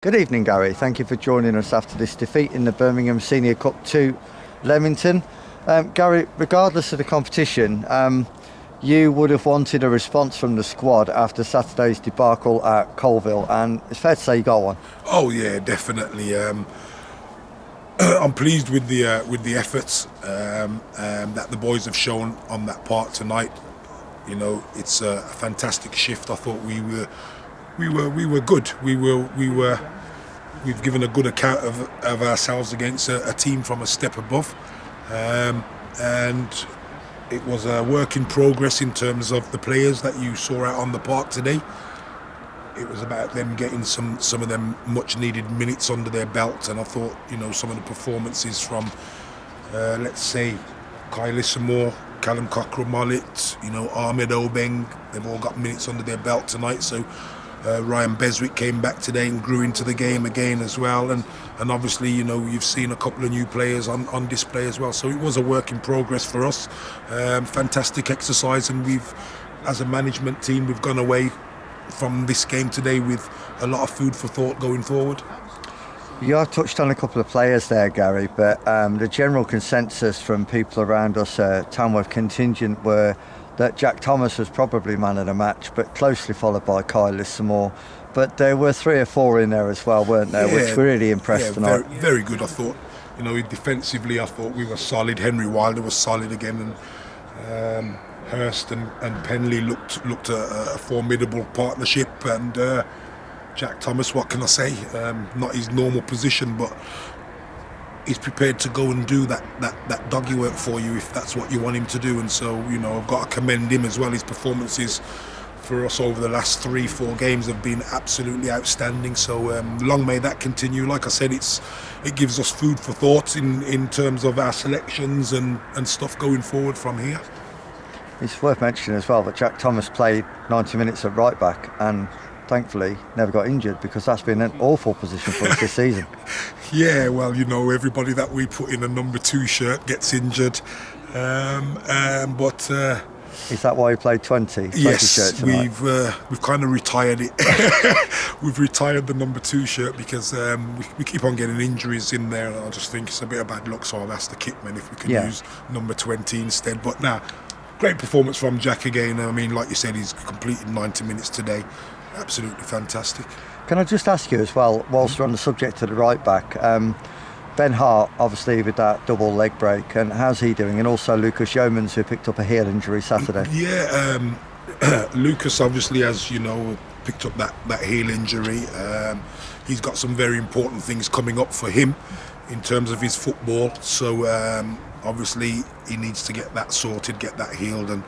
Good evening, Gary. Thank you for joining us after this defeat in the Birmingham Senior Cup to Leamington. Gary, regardless of the competition, you would have wanted a response from the squad after Saturday's debacle at Colville, and it's fair to say you got one. Oh yeah, definitely. I'm pleased with the efforts that the boys have shown on that part tonight. You know, it's a fantastic shift. I thought we were good. We've given a good account of ourselves against a team from a step above, and it was a work in progress in terms of the players that you saw out on the park today. It was about them getting some of them much needed minutes under their belt, and I thought, you know, some of the performances from let's say Kyle Lissamore, Callum Cockrell-Mollett, you know, Ahmed Obeng, they've all got minutes under their belt tonight. So Ryan Beswick came back today and grew into the game again as well, and obviously, you know, you've seen a couple of new players on display as well. So it was a work in progress for us. Fantastic exercise, and we've, as a management team, we've gone away from this game today with a lot of food for thought going forward. You have touched on a couple of players there, Gary, but the general consensus from people around us, Tamworth contingent, were that Jack Thomas was probably man of the match, but closely followed by Kyle Lissamore. But there were 3 or 4 in there as well, weren't there, which really impressed tonight. Very, very good, I thought. You know, defensively, I thought we were solid. Henry Wilder was solid again, and Hurst and Penley looked a formidable partnership. And Jack Thomas, what can I say? Not his normal position, but he's prepared to go and do that doggy work for you if that's what you want him to do. And so, you know, I've got to commend him as well. His performances for us over the last 3-4 games have been absolutely outstanding. So long may that continue. Like I said, it gives us food for thought in terms of our selections and stuff going forward from here. It's worth mentioning as well that Jack Thomas played 90 minutes at right back and thankfully never got injured, because that's been an awful position for us this season. Yeah, well, you know, everybody that we put in a number 2 shirt gets injured, but is that why he played 20 yes, shirts tonight? We've kind of retired it. We've retired the number 2 shirt because we keep on getting injuries in there, and I just think it's a bit of bad luck. So I've asked the kitman if we could use number 20 instead. But now, great performance from Jack again. I mean, like you said, he's completed 90 minutes today. Absolutely fantastic. Can I just ask you as well, whilst we're on the subject of the right back, Ben Hart, obviously with that double leg break, and how's he doing? And also Lucas Yeomans, who picked up a heel injury Saturday. Yeah, Lucas, obviously, as you know, picked up that heel injury. He's got some very important things coming up for him in terms of his football. So obviously he needs to get that sorted, get that healed, and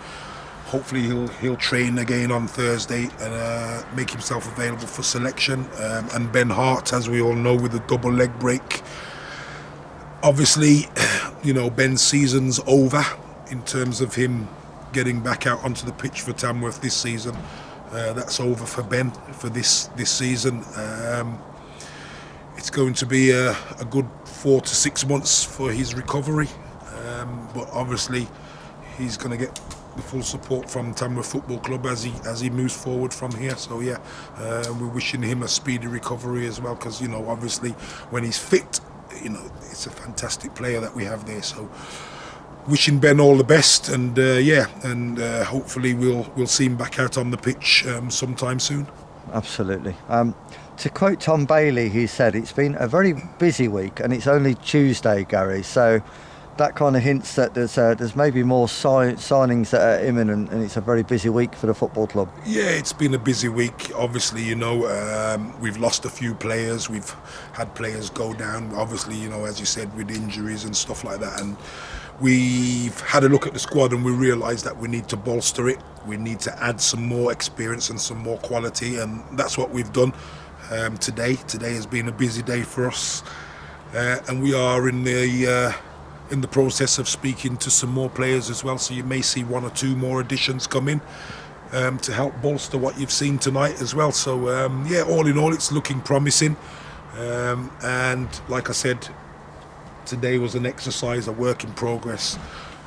hopefully he'll train again on Thursday and make himself available for selection. And Ben Hart, as we all know, with a double leg break. Obviously, you know, Ben's season's over in terms of him getting back out onto the pitch for Tamworth this season. That's over for Ben for this season. It's going to be a good 4 to 6 months for his recovery. But obviously, he's going to get the full support from Tamworth Football Club as he moves forward from here. So yeah, we're wishing him a speedy recovery as well, because, you know, obviously when he's fit, you know, it's a fantastic player that we have there. So wishing Ben all the best, and hopefully we'll see him back out on the pitch sometime soon. Absolutely. To quote Tom Bailey, he said it's been a very busy week and it's only Tuesday, Gary. So that kind of hints that there's maybe more signings that are imminent, and it's a very busy week for the football club. Yeah, it's been a busy week. Obviously, you know, we've lost a few players. We've had players go down. Obviously, you know, as you said, with injuries and stuff like that. And we've had a look at the squad and we realised that we need to bolster it. We need to add some more experience and some more quality, and that's what we've done today. Today has been a busy day for us, and we are in the process of speaking to some more players as well, so you may see 1 or 2 more additions come in to help bolster what you've seen tonight as well. So all in all, it's looking promising, and like I said, today was an exercise, a work in progress,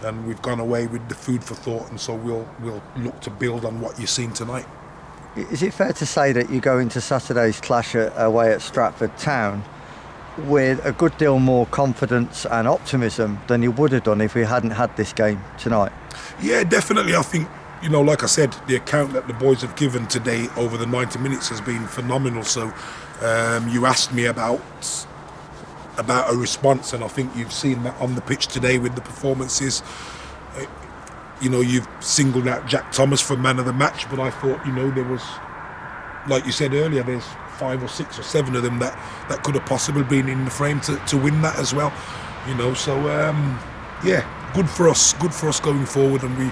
and we've gone away with the food for thought, and so we'll look to build on what you've seen tonight. Is it fair to say that you go into Saturday's clash away at Stratford Town with a good deal more confidence and optimism than you would have done if we hadn't had this game tonight? Yeah, definitely. I think, like I said, the account that the boys have given today over the 90 minutes has been phenomenal. So you asked me about a response, and I think you've seen that on the pitch today with the performances. You've singled out Jack Thomas for man of the match, but I thought, there was, like you said earlier, there's 5 or 6 or 7 of them that could have possibly been in the frame to win that as well. So good for us going forward, and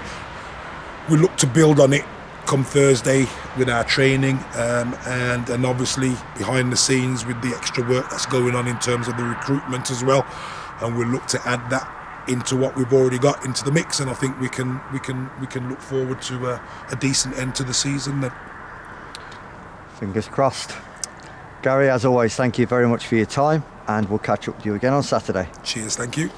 we look to build on it come Thursday with our training, and obviously behind the scenes with the extra work that's going on in terms of the recruitment as well, and we'll look to add that into what we've already got into the mix, and I think we can look forward to a decent end to the season then. Fingers crossed. Gary, as always, thank you very much for your time, and we'll catch up with you again on Saturday. Cheers, thank you.